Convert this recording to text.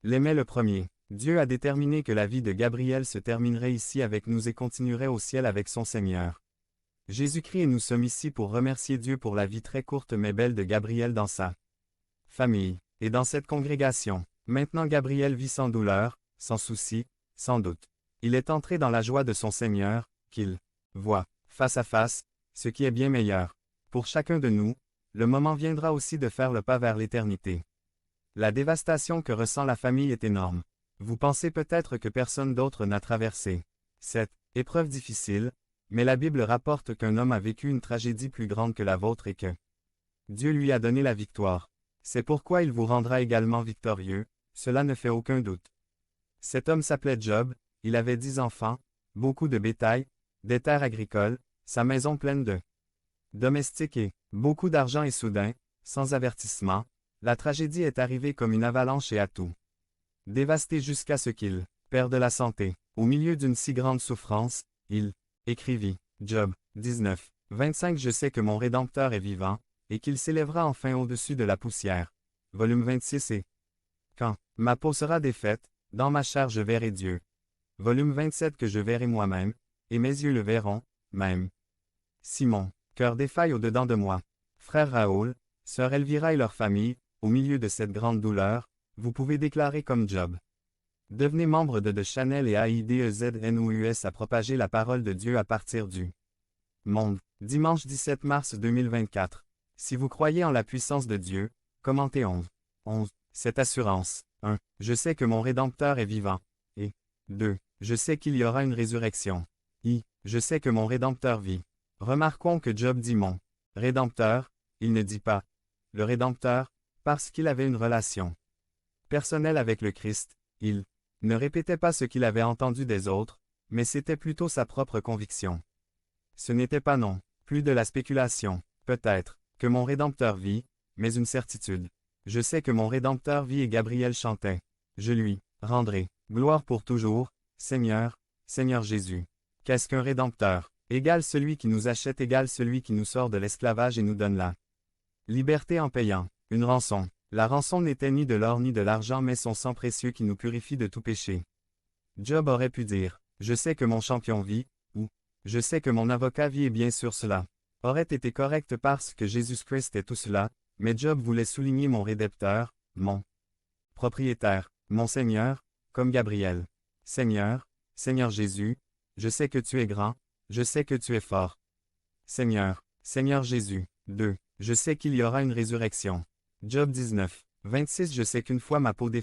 l'aimait le premier. Dieu a déterminé que la vie de Gabriel se terminerait ici avec nous et continuerait au ciel avec son Seigneur. Jésus-Christ et nous sommes ici pour remercier Dieu pour la vie très courte mais belle de Gabriel dans sa famille et dans cette congrégation. Maintenant Gabriel vit sans douleur, sans souci, sans doute. Il est entré dans la joie de son Seigneur, qu'il voit, face à face, ce qui est bien meilleur. Pour chacun de nous, le moment viendra aussi de faire le pas vers l'éternité. La dévastation que ressent la famille est énorme. Vous pensez peut-être que personne d'autre n'a traversé cette épreuve difficile, mais la Bible rapporte qu'un homme a vécu une tragédie plus grande que la vôtre et que Dieu lui a donné la victoire. C'est pourquoi il vous rendra également victorieux, cela ne fait aucun doute. Cet homme s'appelait Job, il avait 10 enfants, beaucoup de bétail, des terres agricoles, sa maison pleine de domestiques et beaucoup d'argent et soudain, sans avertissement, la tragédie est arrivée comme une avalanche et a tout dévasté jusqu'à ce qu'il perde la santé. Au milieu d'une si grande souffrance, il écrivit, Job 19, 25 Je sais que mon Rédempteur est vivant, et qu'il s'élèvera enfin au-dessus de la poussière. Volume 26 et quand ma peau sera défaite, dans ma chair je verrai Dieu. Volume 27 Que je verrai moi-même, et mes yeux le verront, même. Si mon cœur défaille au-dedans de moi. Frère Raoul, sœur Elvira et leur famille, au milieu de cette grande douleur, vous pouvez déclarer comme Job. Devenez membre de Chanel et AIDEZNOUS à propager la parole de Dieu à partir du monde. Dimanche 17 mars 2024. Si vous croyez en la puissance de Dieu, commentez 11. Cette assurance. 1. Je sais que mon Rédempteur est vivant. Et 2. Je sais qu'il y aura une résurrection. Je sais que mon Rédempteur vit. Remarquons que Job dit mon Rédempteur, il ne dit pas le Rédempteur, parce qu'il avait une relation personnelle avec le Christ, il ne répétait pas ce qu'il avait entendu des autres, mais c'était plutôt sa propre conviction. Ce n'était pas non plus de la spéculation, peut-être, que mon Rédempteur vit, mais une certitude. Je sais que mon Rédempteur vit et Gabriel chantait. Je lui rendrai gloire pour toujours, Seigneur, Seigneur Jésus. Qu'est-ce qu'un Rédempteur? Égal celui qui nous achète, égal celui qui nous sort de l'esclavage et nous donne la liberté en payant une rançon. La rançon n'était ni de l'or ni de l'argent mais son sang précieux qui nous purifie de tout péché. Job aurait pu dire, je sais que mon champion vit, ou, je sais que mon avocat vit et bien sûr cela aurait été correct parce que Jésus-Christ est tout cela, mais Job voulait souligner mon Rédempteur, mon propriétaire, mon Seigneur, comme Gabriel. Seigneur, Seigneur Jésus, je sais que tu es grand, je sais que tu es fort. Seigneur, Seigneur Jésus. 2. Je sais qu'il y aura une résurrection. Job 19, 26 Je sais qu'une fois ma peau défaite